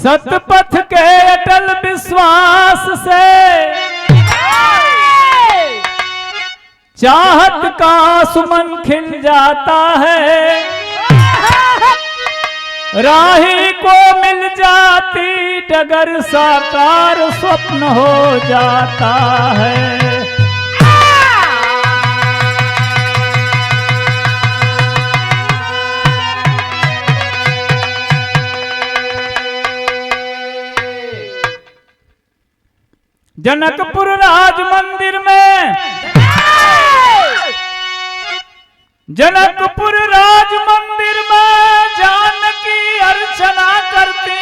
सतपथ के अटल विश्वास से चाहत का सुमन खिल जाता है, राही को मिल जाती डगर साकार स्वप्न हो जाता है। जनकपुर राज मंदिर में जनकपुर राज मंदिर में जानकी अर्चना करती,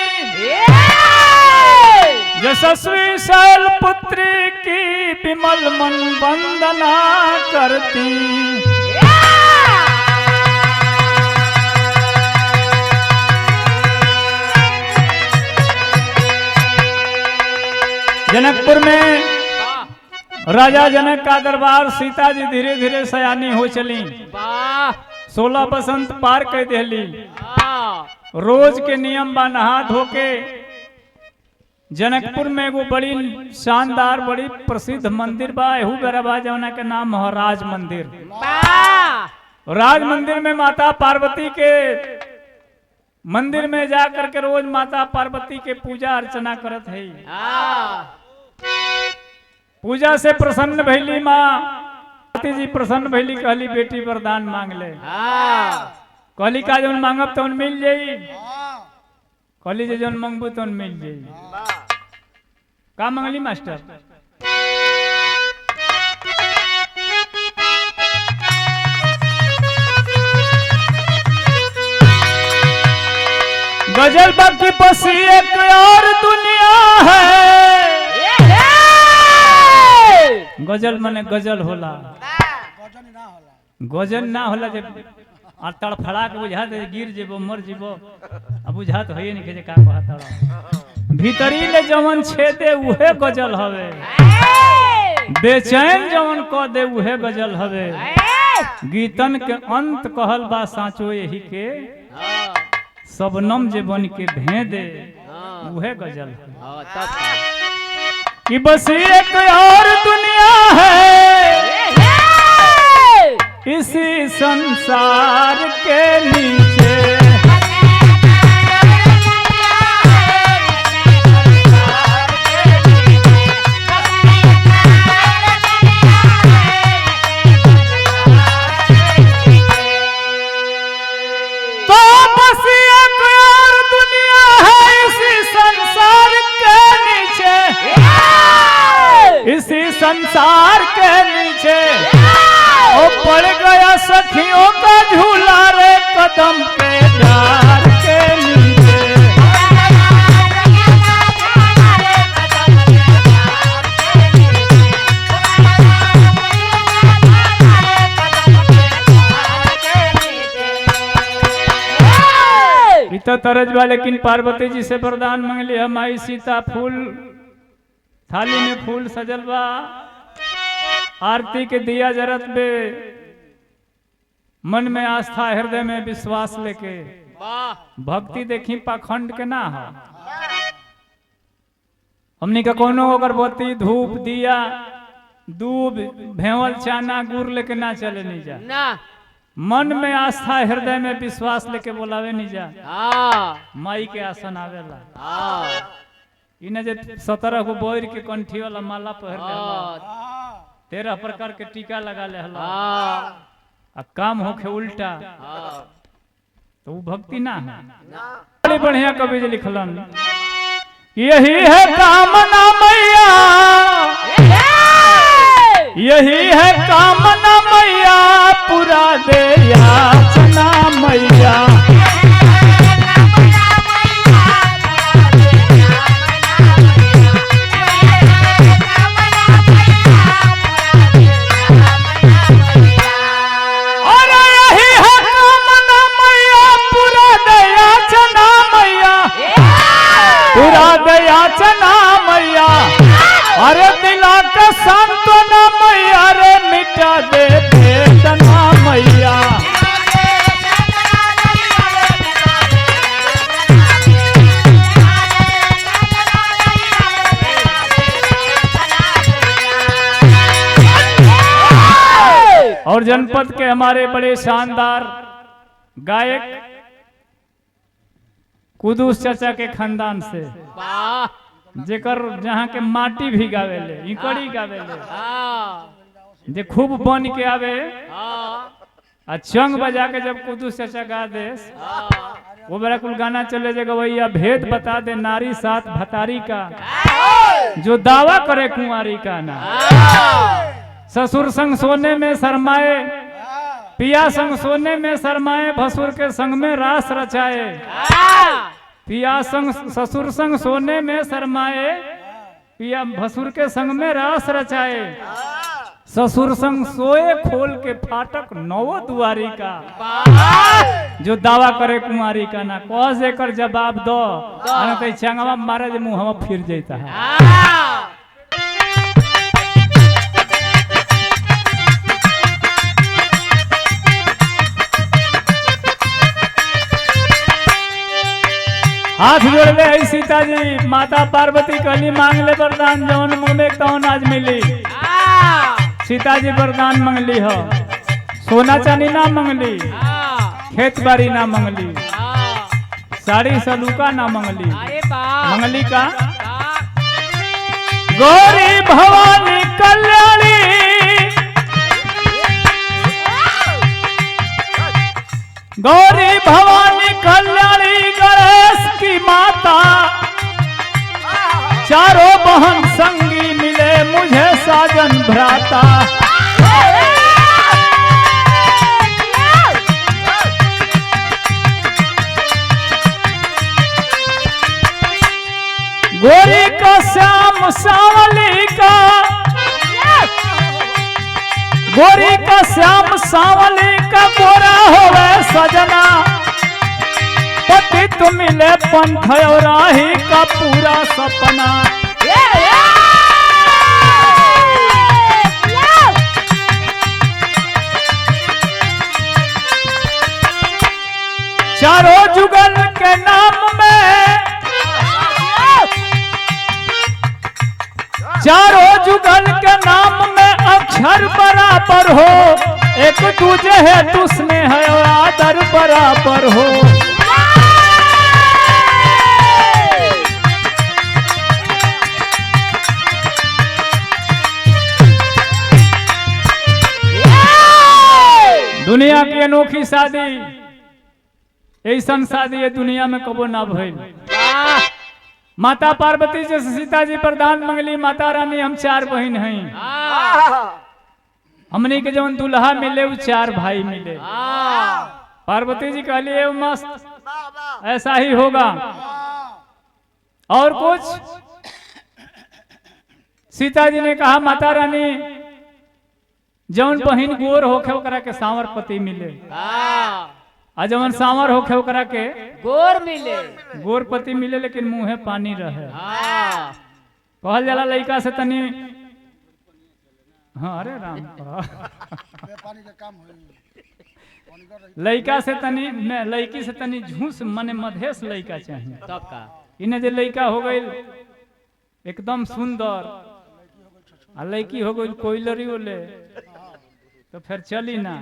यशस्वी शैलपुत्री की विमल मन वंदना करती। जनकपुर में राजा जनक का दरबार, सीता जी धीरे धीरे सयानी हो चली, 16 बसंत पार कर दिली। रोज के नियम बा नहा धोके जनकपुर में एगो बड़ी शानदार बड़ी प्रसिद्ध मंदिर बा, एहू गरबा जौना के नाम है राज मंदिर। राज मंदिर में माता पार्वती के मंदिर में जा करके रोज माता पार्वती के पूजा अर्चना करत है। पूजा से प्रसन्न भैली माँ पार्वती जी, प्रसन्न भैली, कहली बेटी वरदान मांग ले। कहली का जौन मांगब तौन मिल जाई, कहली जे जौन मांगबू तौन मिल जाई। का मांगली मास्टर? गजल बाकी बस एक और दुनिया है। गजल माने गजल होला, गजल ना होला जब तड़फड़ा के बुझा दे गिर जेबो मर जेबो, अब बुझात होइए नहीं के का कहत। भीतरी ले जवन छेदे उहे गजल हवे, बेचैन जवन क दे उहे गजल हवे। गीतन के अंत कहल बा साचो यही के, सबनम जे बन के भेदे उहे गजल कि बस एक और दुनिया है इसी संसार के नीचे। तो बस एक और दुनिया है इसी संसार के नीचे, इसी संसार के नीचे। ओ पड़ गया सखियों का झूला रे कदम पे डार के नीचे। इतना तरज बा, लेकिन पार्वती जी से वरदान मांगली, हम आई सीता फूल थाली में फूल सजल बा, आरती के दिया जरत बे, मन में आस्था हृदय में विश्वास लेके भक्ति देखी पाखंड के ना हो। हमनी का कोनो अगरबत्ती धूप दिया दूब भेवल चाना गुड़ लेके ना चले नहीं जा ना, मन में आस्था हृदय में विश्वास लेके बोलावे नहीं जा। माई के आसन आवेला, इन्हें जे 17 गो बोर के कंठी वाला माला पहर ले, 13 प्रकार के टीका लगा ले हला, आ काम होके उल्टा, तो वो भक्ति ना है। बड़ी बढ़िया कवि जी लिखलन, यही है कामना मैया, यही है कामना मैया, पूरा दे याचना मैया। याचना मैया, अरे दिला का सांत्वना मैया, रे मिटा दे वेदना मैया। और जनपद के हमारे बड़े शानदार गायक कुदूस चाचा के खानदान से जेकर जहाँ के माटी भी गावेले इकड़ी गावेले जे खूब बन के आवे आ चंग बजा के जब कुदूस चाचा गा दे वो बड़ा कुल गाना चले जे गवैया भेद बता दे नारी साथ भतारी का जो दावा करे कुंवारी का ना। ससुर संग सोने में शरमाए पिया संग सोने में शरमाए भसुर के संग में रास रचाए। पिया संग ससुर संग सोने में शरमाए पिया भसुर के संग में रास रचाए। ससुर संग सोए खोल के फाटक नवो दुआरी का जो दावा करे कुंवारी का ना। कह से कर जवाब दो तो चंगवा मारे जे मुंह हम फिर जाता है। हाथ जोड़ ले सीता जी माता पार्वती कहली मांग ले वरदान जवन मुंह में तवन आज मिली। सीता जी वरदान मंगली हो सोना चांदी ना मंगली खेत बाड़ी ना मंगली साड़ी सलूका ना मंगली मंगली का गौरी भवानी कल्याणी गौरी भवानी कल्याणी गणेश की माता चारों बहन संगी मिले मुझे साजन भ्राता। गोरी का श्याम सावली का गोरी का श्याम सावली का गोरा होवे सजना पति तुम मिले पंथ और राही का पूरा सपना। चारों जुगल के नाम में चारों जुगल के नाम में अक्षर बराबर हो एक दूजे है तुस्ने है और आदर बराबर हो। दुनिया की अनोखी शादी ऐसा शादी है दुनिया में कबो ना भइल। माता पार्वती जैसे सीता जी वरदान मंगली माता रानी हम चार बहन हैं हमने के जवन दुल्हा मिले वो चार भाई मिले। पार्वती जी कहलिए मस्त ऐसा ही होगा और कुछ। सीता जी ने कहा माता रानी जवन बहन गोर होखे ओकरा के सांवर पति मिले आ जवन सांवर होखे ओकरा के गोर मिले गोर पति मिले लेकिन मुंहे पानी रहे। कहल जाला लड़का से तनी हाँ अरे राम लड़का से तनी लड़की से तनी झूस मने मधेश लड़का चाहिए तब का इन्हें जो लड़का हो गई एकदम सुंदर आ लड़की हो गई कोयलरी ओले तो फिर चली ना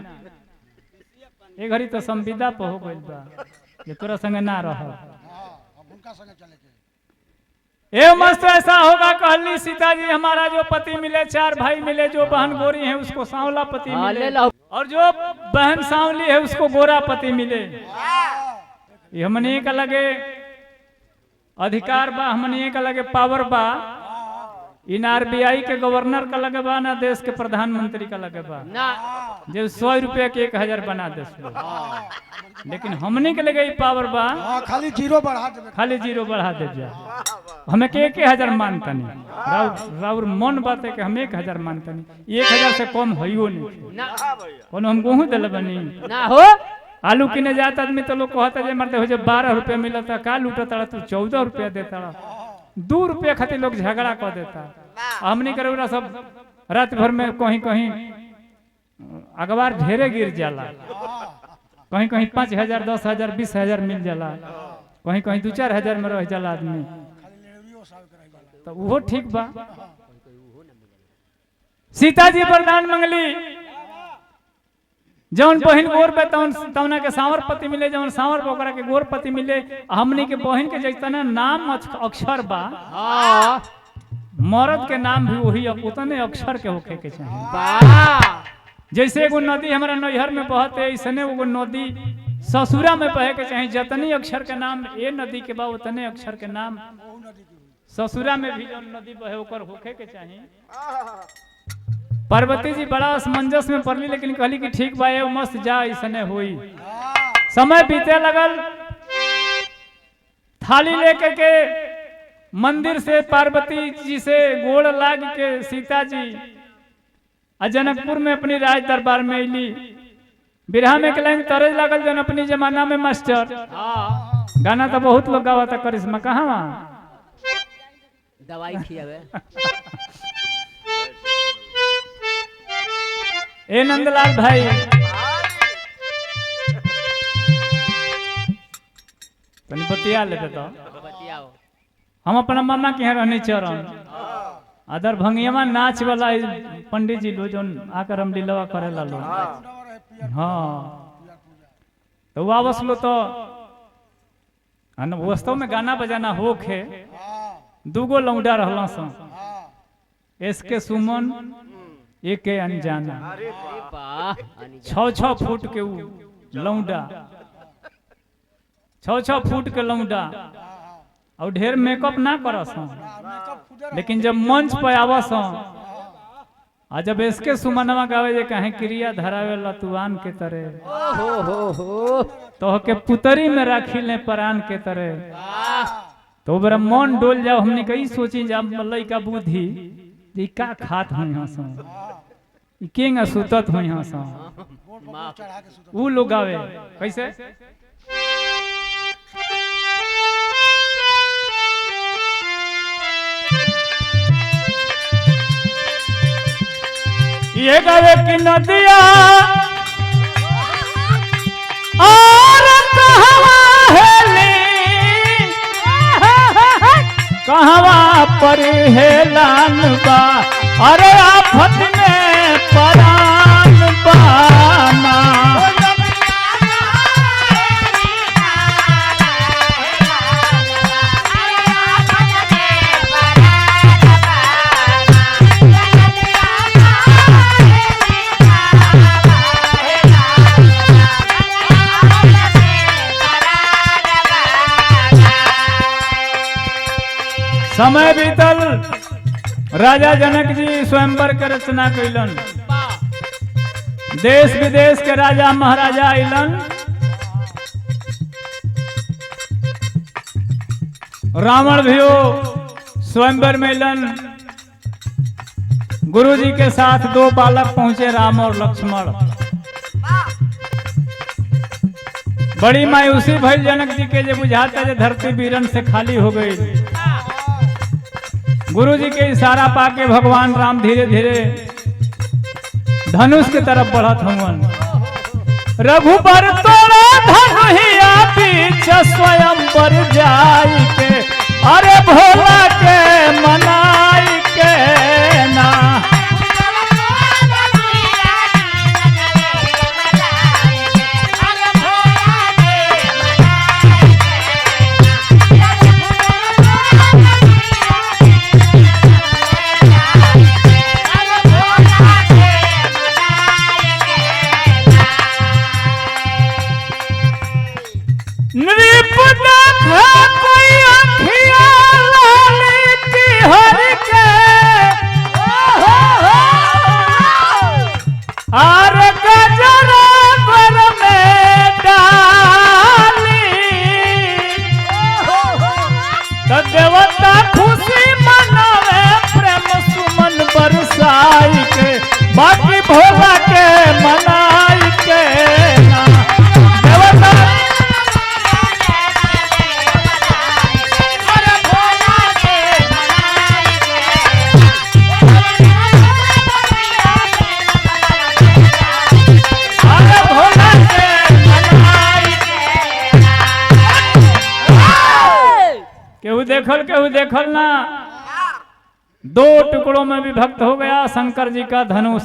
ए घड़ी तो संविदा पे हो गई बा ये तोरा संगे ना रह ए मस्त ऐसा होगा कहली सीता जी हमारा जो पति मिले चार भाई मिले जो बहन गोरी है उसको सांवला पति मिले और जो बहन सांवली है उसको गोरा पति मिले। ये हमने का लगे अधिकार बा हमने का लगे पावर बा इन आरबीआई के गवर्नर का लगे बा ना देश के प्रधानमंत्री का लगे बा ना जो 100 रुपया के 1000 बना दे लेकिन हमने के लगे पावर बा खाली जीरो बढ़ा दे जा हमें के 1000 मानता नहीं राउर मन बात है कि हम 1000 मानता नहीं 1000 से कम होइयो नहीं ना कोनो हम गेहूं दिल बनी ना हो आलू किने जात आदमी तो लोग कहता जे मरते हो जे 12 रुपया मिलता का लूटता तू 14 रुपया देता 2 रुपया खातिर लोग झगड़ा कर देता। हमनी करे सब रात भर में कहीं कहीं अखबार ढेरे गिर जाला कहीं कहीं 5000 10,000 20,000 मिल जाला कहीं कहीं 2-4 हजार में रह जाला आदमी तो वो ठीक बा। सीता जी वरदान मंगली जौन बहन गोर पे तौना के सांवर पति मिले, जौन सांवर पे ओकरा के गोर पति मिले। हमनी के बहन के जैतना नाम अक्षर बा, मर्द के नाम भी वही उतने अक्षर के होखे के चाहिए। जैसे एगो नदी हमारा नैहर में बहते, ऐसने एगो नदी ससुरा में बहे के चाहिए। जितनी अक्षर के नाम ए नदी के बा, उतने अक्षर के नाम ससुरा में भी जौन नदी बहे ओकर होखे के चाहिए। पार्वती जी बड़ा असमंजस में पड़ली, लेकिन कहली कि ठीक बा, ये मस्त जा, ऐसने हुई। समय बीते लगल, थाली लेके के मंदिर से पार्वती जी से गोड़ लाग के सीता जी जनकपुर में अपनी राज दरबार में अली। बिरहा में के लाइन तरज लागल, जन अपनी जमाना में मास्टर गाना तो बहुत लोग गावा था, करिश्मा कहाँ वहाँ दवाई खियावे। ए नंदलाल भाई, तनी बतिया लेते तो बतियाओ। हम अपना मामा के यहाँ रहने चरण अदर भंगियामा नाच वाला पंडित जी लो जो आकर हम लीलवा करे ला लो। हाँ तो वापस लो तो वास्तव में गाना बजाना होखे। दूगो लौंडा रहला सा, एसके सुमन एक अनजाना, 6-6 फुट के लौंडा, 6-6 फुट के लौंडा, और ढेर मेकअप ना करस, लेकिन जब मंच पे आवस आ जब इसके सुमनवा गावे जे कहे क्रिया धरावे लतुआन के तरह, तो के पुतरी में राखी ले परान के तरह। तो बरा मन डोल जाओ, हमने कई सोची जब लइका बुद्धि जी का खात हुई हंस केंगा सुतत हुई हंस ऊ लोग गावे कैसे। ये गावे की नदिया और कहवा पर हेलान बा, अरे आफत में परान बाना। समय बीतल, राजा जनक जी स्वयंवर के रचना कैलन। देश विदेश के राजा महाराजा अलन। रावण भी स्वयंवर में अलन। गुरु जी के साथ 2 बालक पहुंचे, राम और लक्ष्मण। बड़ी मायूसी भइल जनक जी के, जो बुझाता है धरती वीरन से खाली हो गई। गुरु जी के इशारा पाके भगवान राम धीरे धीरे धनुष की तरफ बढ़त हुवन। रघुबर तोरा धनुहिया पीछे स्वयं पर जाई के, अरे भोला के मनाई के ना। देवता खुशी मनावे प्रेम सुमन बरसाई के, बाकी भोला के मनाई के ना। देवता केहू देखल ना। 2 टुकड़ों में विभक्त हो गया शंकर जी का धनुष।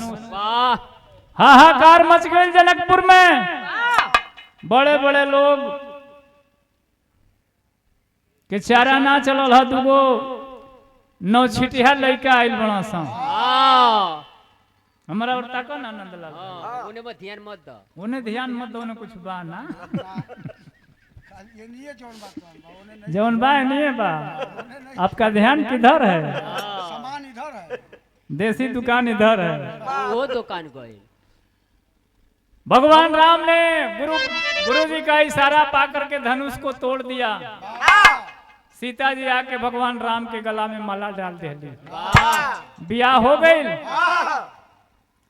हाहाकार मच गई जनकपुर में। बड़े बड़े लोग के चारा ना चलल है, दूगो नौछिटिया लड़का आयल बड़ा सा हमारा और ताको ना आनंद लाल उन्हें मत ध्यान मत दो, उन्हें ध्यान मत दो, उन्हें कुछ बा ना ये नहीं है जौन बात बा, उन्हें नहीं, जौन बा नहीं है बा। आपका ध्यान किधर है? सामान इधर है। देसी दुकान इधर है। वो दुकान गए। भगवान राम ने गुरु जी का इशारा पाकर के धनुष को तोड़ दिया। सीता जी आके भगवान राम के गला में माला डाल दे, बियाह हो गई।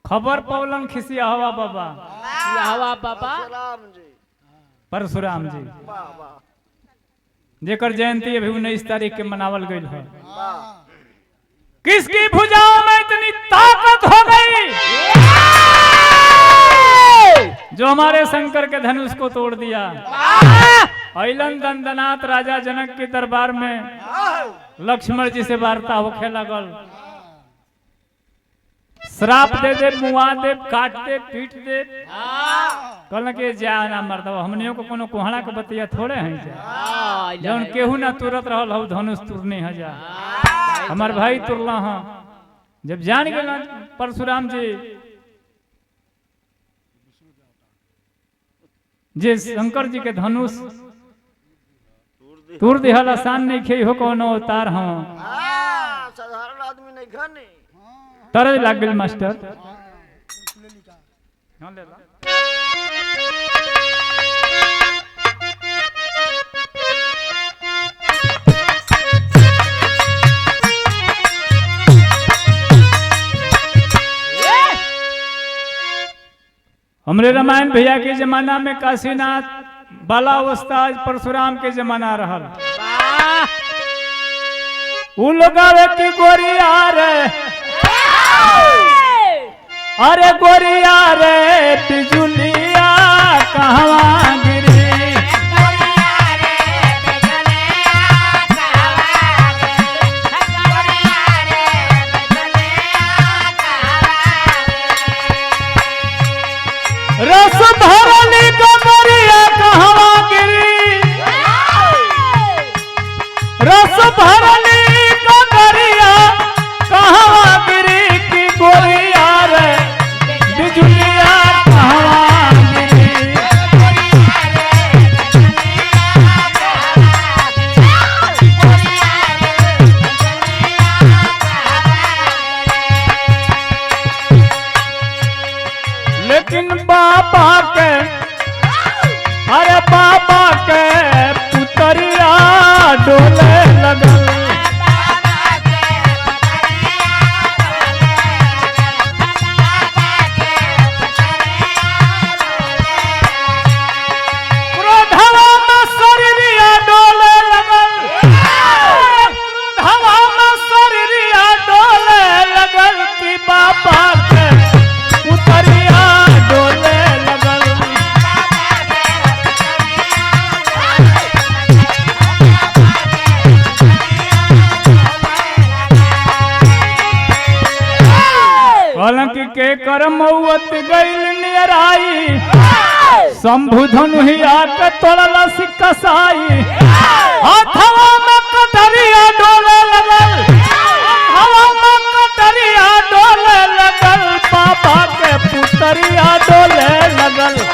खबर पौलन खिसिया हवा बाबा, हवा बाबा परशुराम जी, जेकर जयंती अभी 19 तारीख के मनावल गई है। किसकी भुजाओं में इतनी ताकत हो गई जो हमारे शंकर के धनुष को तोड़ दिया। ऐलन दंदनाथ राजा जनक के दरबार में लक्ष्मण जी से वार्ता होखे लगल। श्राप दे दे, मुआ दे, काट दे, पीट दे। कहल के जा ना मरद, हमनियों को कोनो कुहड़ा के बतिया थोड़े हैं जा, जौन केहू ना तुरत रहल हो धनुष तुरने है जा। हमार भाई तुरला हाँ। जब जान गए परशुराम जी जे शंकर जी के धनुष तूर दिहल आसान नहीं खे हो कोनो अवतार हाँ। साधारण आदमी नहीं खाने तरज लाग गेल मास्टर। हमरे रामायण भैया के जमाना में काशीनाथ बालावस्था परशुराम के जमाना रहल। उ लोग की गोरिया रे, अरे गोरिया रे बिजुलिया कहवा गिरी। रस भरली कमरिया कहवा गिरी, रस भरली कमरिया कहवा गिरी की गोरिया रे बिजुलिया कहवा गिरी। लेकिन बाबा के, अरे बाबा के पुतरिया डोले लगल। क्रोधवा में शरीरिया डोले लगल, क्रोधवा में शरीरिया डोले लगल कि बाबा के पुतरिया डोले लगल। हालांकि के कर मौत गईल नियराई, शंभु धनुहिया के तोड़ला सिकसाई। हाथवा में कटरिया डोले लगल, हाथवा में कटरिया डोले लगल, बाबा के पुतरिया डोले लगल।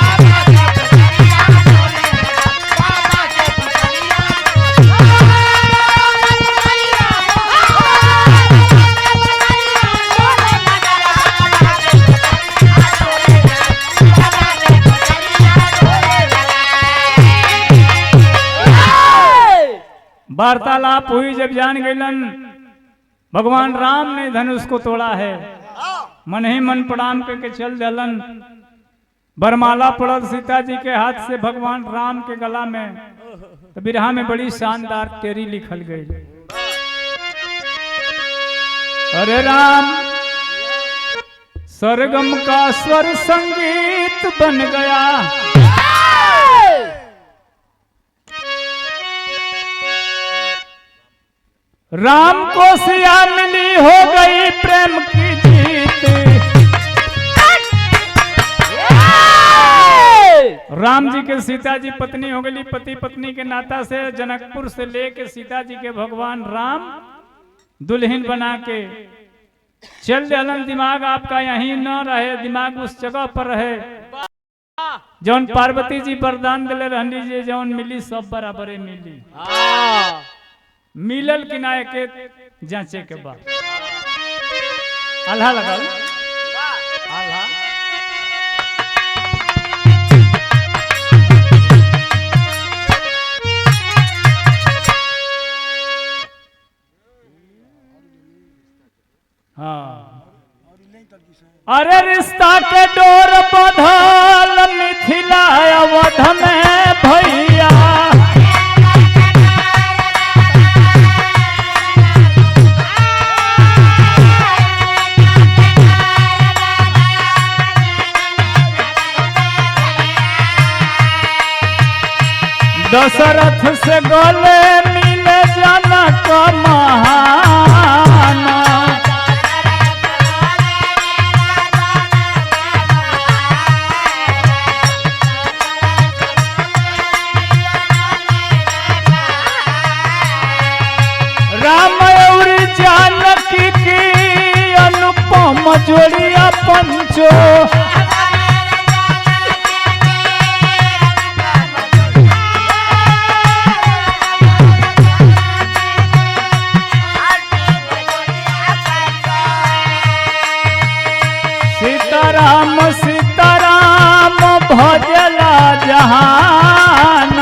वार्तालाप हुई, जब जान गईलन भगवान राम ने धनुष को तोड़ा है। मन ही मन प्रणाम करके चल दलन। बरमाला पड़ल सीता जी के हाथ से भगवान राम के गला में, तो बिरहा में बड़ी शानदार तेरी लिखल गई। अरे राम सरगम का स्वर संगीत बन गया, राम को सिया मिली हो गई प्रेम की जीत। राम जी के सीता जी पत्नी हो गई, पति पत्नी के नाता से जनकपुर से लेके सीता जी के भगवान राम दुल्हन बना के चल दिलन। दिमाग आपका यहीं न रहे, दिमाग उस जगह पर रहे जौन पार्वती जी वरदान दिले रहनी जी, जौन मिली सब बराबरे मिली। मिलल कि ना के जांचे के बाद आल्हा लगल आल्हा। हाँ अरे रिश्ता के डोर बंधल मिथिला अवध में भैया, दशरथ से गले मिले जनक महान, राम और जानकी की अनुपम जोड़िया पंचो, सीताराम सीताराम भजला जहान,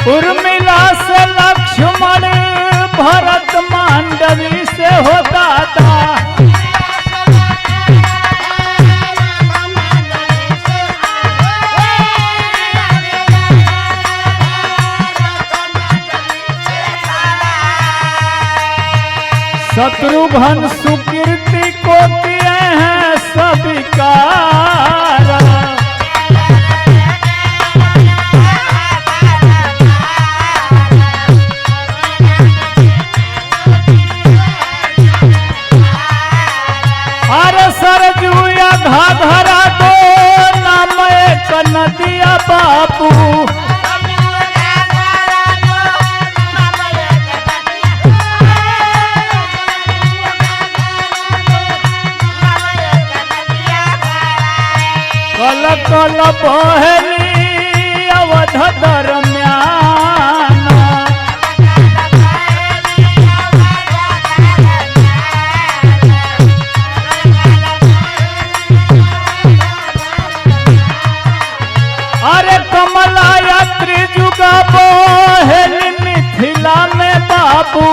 उर्मिला से लक्ष्मण भरत मांडवी से हो दाता, शत्रुघ्न सुकीर्ति को किए हैं स्वीकार, अरे सरजू या घाघरा दो नाम एक नदिया बाबू, कल कल बहली अवध दरम्यान, अरे कमला यात्री जुगा बहली मिथिला में बाबू,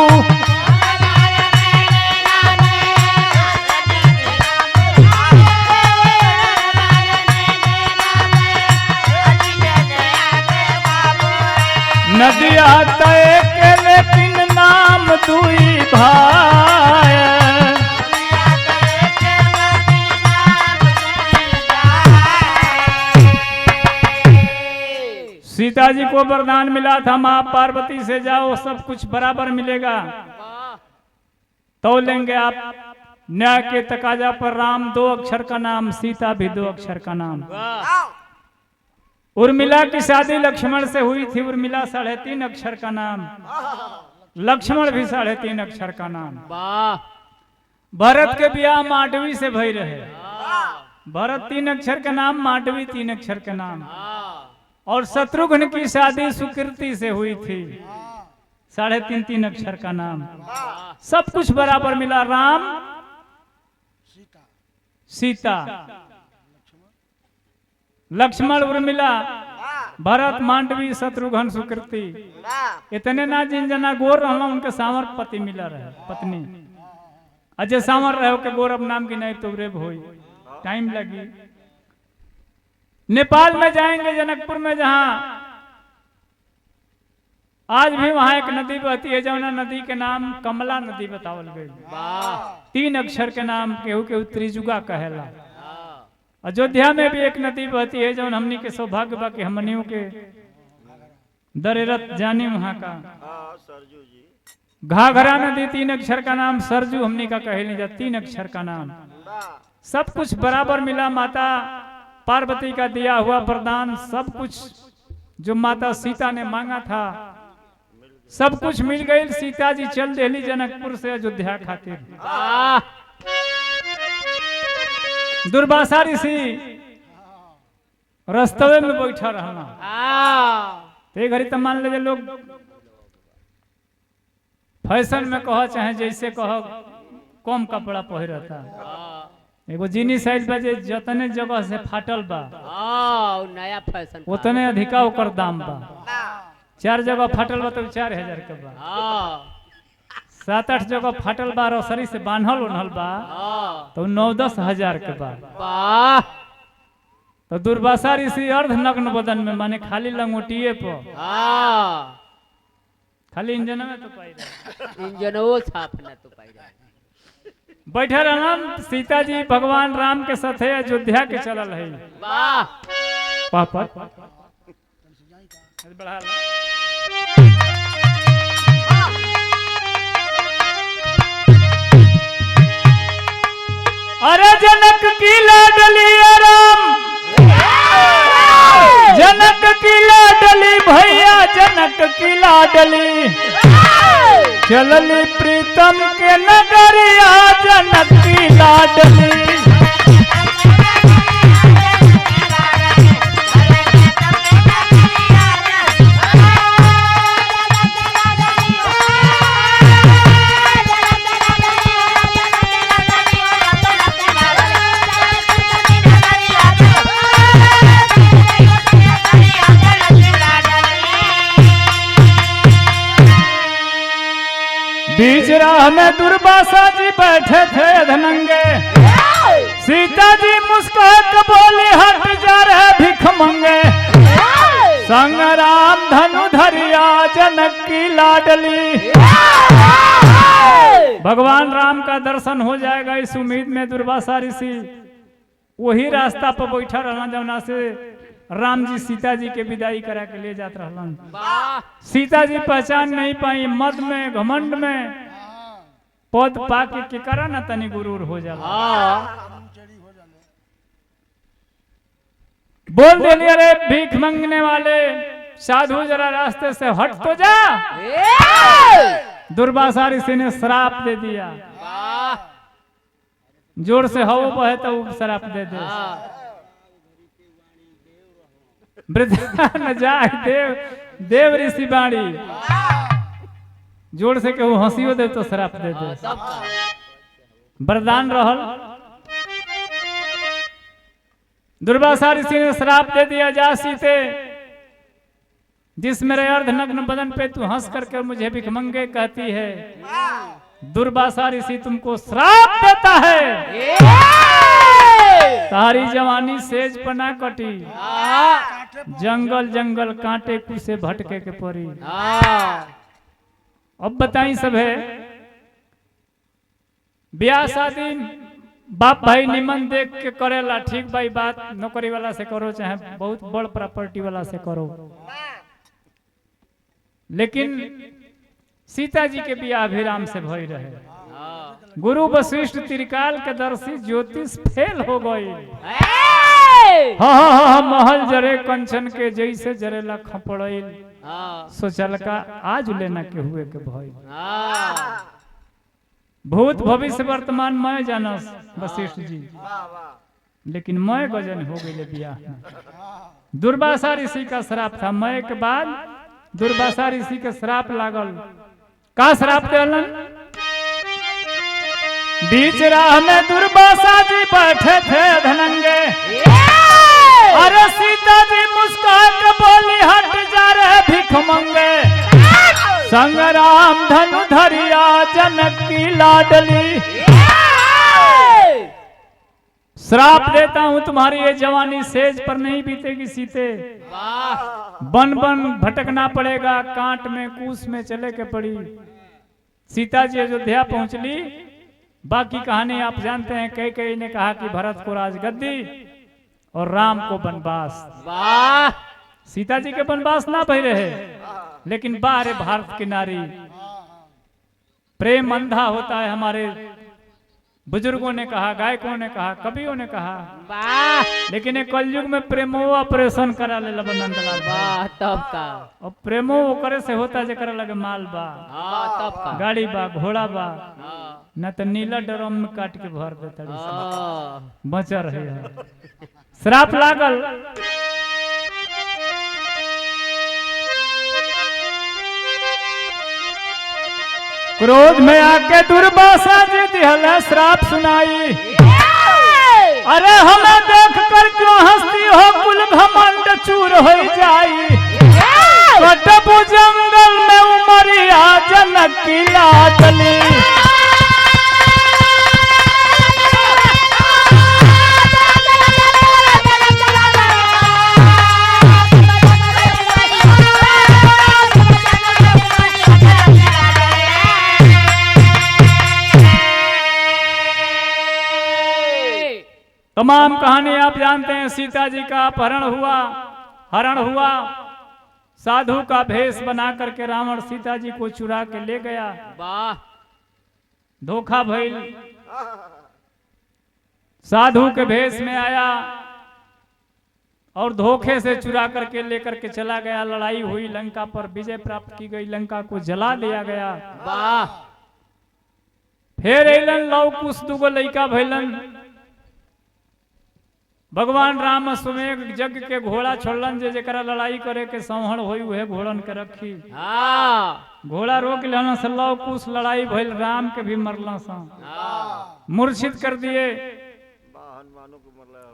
नदिया तय के लेकिन नाम दुई भाई, सीता जी को वरदान मिला था माँ पार्वती से जाओ सब कुछ बराबर मिलेगा, तो लेंगे आप न्याय के तकाजा पर राम 2 अक्षर का नाम, सीता भी 2 अक्षर का नाम। उर्मिला की शादी लक्ष्मण से हुई थी, उर्मिला 3.5 अक्षर का नाम, लक्ष्मण भी 3.5 अक्षर का नाम। भरत के ब्याह मांडवी से भई रहे, भरत 3 अक्षर का नाम, मांडवी 3 अक्षर का नाम। और शत्रुघ्न की शादी सुकीर्ति से हुई थी, 3.5 अक्षर का नाम। सब कुछ बराबर मिला, राम सीता लक्ष्मण उर्मिला भरत मांडवी शत्रुघ्न सुकृति, इतने ना जिन जना गोर रहना उनके सांवर पति मिला रहे पत्नी, अजय सांवर रहे के गौरव नाम की नहीं तो रेब होई, टाइम लगी। नेपाल में जाएंगे जनकपुर में, जहां आज भी वहां एक नदी बहती है, जमुना नदी के नाम कमला नदी बतावल गई, 3 अक्षर के नाम, केहू केहू त्रिजुगा कहेला। अयोध्या में भी एक नदी बहती है, जो हमनी के सौभाग्य बा कि हमनियों के दरेरत जानी वहाँ का हाँ सरजू जी। घाघरा नदी 3 अक्षर का नाम, सरजू हमने का कहे नहीं जा, 3 अक्षर का नाम। वाह सब कुछ बराबर मिला, माता पार्वती का दिया हुआ वरदान, सब कुछ जो माता सीता ने मांगा था सब कुछ मिल गई। सीता जी चल देली जनकपुर से अयोध्या खातिर। वाह दुर्वासा ऋषि रस्तवे में बैठा रहना। ते घड़ी तो मान ले लोग फैशन में कह चाहे जैसे कह कम कपड़ा पहिरता। एगो जीनिस साइज बजे जतने जगह से फाटल बा नया फैशन उतने अधिका ओकर दाम बा। 4 जगह फाटल बा तो 4000 के बा। 7-8 जगह फाटल बा रसरी से बांधल उन्हल बा तो 9-10 हजार के बा। वाह तो दुर्वासा ऋषि अर्ध नग्न बदन में, माने खाली लंगोटिए पर, खाली इंजन में तो पाई इंजनों छापना तो पाई बैठे रहन। सीता जी भगवान राम के साथे अयोध्या के चलल है। वाह पापा अरे जनक की लाडली राम, जनक की लाडली भैया, जनक की लाडली चलली प्रीतम के नगरिया, जनक की लाडली। बीच राह में दुर्वासा जी बैठे थे धनंगे। सीता जी मुस्कुरा बोली हट जा रहे भिख मंगे। संग राम धनु धरिया, जनक की लाडली। भगवान राम का दर्शन हो जाएगा इस उम्मीद में दुर्वासा ऋषि वही रास्ता पर बैठा रहना जौना से राम जी सीता जी के विदाई करा के ले जात रहलन। सीता जी पहचान नहीं पाई, मद में घमंड में पद पाके के करा ना तनी गुरूर हो जाला। बोल देली अरे भीख मांगने वाले साधु जरा रास्ते से हट तो जा। दुर्वासा ऋषि ने श्राप दे दिया। जोर से हवा बहे तो श्राप दे दे। वृद्धा न जाए देव, देव ऋषि बाणी। जोर से केहू हंसियो दे तो श्राप दे दे। वरदान रहल। दुर्वासा ऋषि ने श्राप दे दिया, जा सीते जिस मेरे अर्धनग्न बदन पे तू हंस करके मुझे भिखमंगे कहती है, दुर्वासा ऋषि तुमको श्राप देता है। सारी जवानी सेज पना कटी, जंगल जंगल कांटे कुसे भटके के पड़ी। अब बताई सब है ब्याह शादी बाप भाई निमन देख के करेला, ठीक भाई बात नौकरी वाला से करो चाहे बहुत बड़ प्रॉपर्टी वाला से करो, लेकिन सीता जी के ब्याह भी राम से भई रहे। गुरु वशिष्ठ त्रिकाल के दर्शी ज्योतिष फेल हो गई। हाँ महल जरे कंचन के जैसे जरेला खपड़ैल, सोचल का आज लेना के हुए के भई। भूत भविष्य वर्तमान मैं जानस वशिष्ठ जी, लेकिन मैं गजन हो गई ब्याह में। दुर्वासा ऋषि का श्राप था, मैं के बाद दुर्वासा ऋषि के श्राप लागल। का श्राप देलन? बीच राह में दुर्वासा जी बैठे थे धनंगे। अरे सीता जी मुस्कुरा के बोली हट जा रहे भिख मंगे। संग राम धनु धरिया, जनक की लाडली। श्राप देता हूं तुम्हारी ये जवानी सेज पर नहीं बीतेगी सीते। बन बन भटकना पड़ेगा, कांट में कूस में चले के पड़ी। सीता जी अयोध्या पहुंचली। बाकी कहानी आप जानते हैं। कई ने कहा कि भरत को राजगद्दी और राम को वनवास। सीता जी के वनवास ना भय रहे, लेकिन बाहर भारत की नारी। प्रेम अंधा होता है, हमारे बुजुर्गों ने कहा, गायकों ने कहा, कवियों ने कहा। वाह लेकिन एक कलयुग में प्रेमो ऑपरेशन करा ले नंदलाल। वाह तब का। और प्रेमो करे से होता जरा लगे माल बा, हाँ तब का। गाड़ी बा, घोड़ा बा, हाँ, न तो नीला ड्रम में काट के भर देता हाँ। बचा रहे। श्राप लागल। क्रोध में आके दुर्वासा जी दिहल श्राप सुनाई। अरे हमें देख कर क्यों हंसती हो, कुल घमंड चूर हो जाई। कटबू जंगल में उमरिया जनक की लाडली। तमाम कहानी आप जानते हैं। सीता जी का अपहरण हुआ, हरण हुआ। साधु का भेष बना करके रावण सीता जी को चुरा के ले गया। वाह धोखा भइल। साधु के भेष में आया और धोखे से चुरा करके लेकर के चला गया। लड़ाई हुई, लंका पर विजय प्राप्त की गई, लंका को जला दिया गया। वाह। फिर अलन लव कुछ दुगो लड़का भैलन। भगवान राम सुमेघ जग के घोड़ा छोड़लन, जे जरा लड़ाई करे के संहण होई उहे घोड़न के रखी। हाँ घोड़ा रोक लेना से लव कुछ लड़ाई भइल, राम के भी मरला सा, हाँ। मूर्छित कर दिए।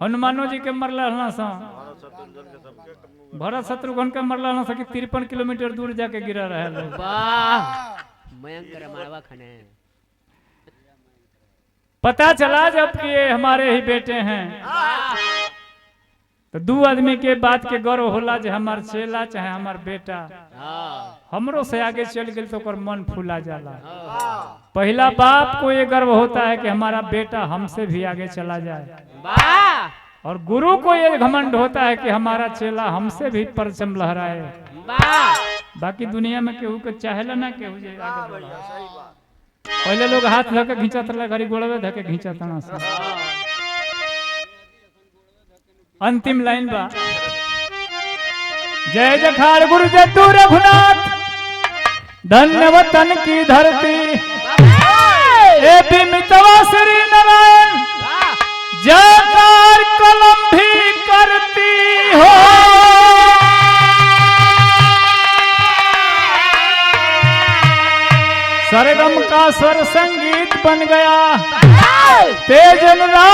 हनुमानो जी के मरला सा, भरत शत्रुघ्न के मरला सा कि 53 किलोमीटर दूर जाके गिरा रहे लोग। वाह मयंक रमाड़वा खने। पता चला जब कि ये हमारे ही बेटे हैं, तो दो आदमी के बात के गर्व होला, जो हमार चेला चाहे हमार बेटा हमरो से आगे चल गए तो कर मन फूला जाला। पहला बाप को ये गर्व होता है कि हमारा बेटा हमसे भी आगे चला जाए, वाह। और गुरु को ये घमंड होता है कि हमारा चेला हमसे भी परचम लहराए। वाह। बाकी दुनिया में केहू के चाहेला ना केहू जे आगे बढ़े। पहले लोग हाथ धके घिंचत रहे, घड़ी गोड़वे धके घिंचत ना। अंतिम लाइन बा, जय जखाड़ गुरु जद्दू रघुनाथ, धन्य वतन की धरती। ए बिमितवा श्री नारायण, जयकार कलम भी करती हो। सरगम का स्वर संगीत बन गया, तेज अनुराग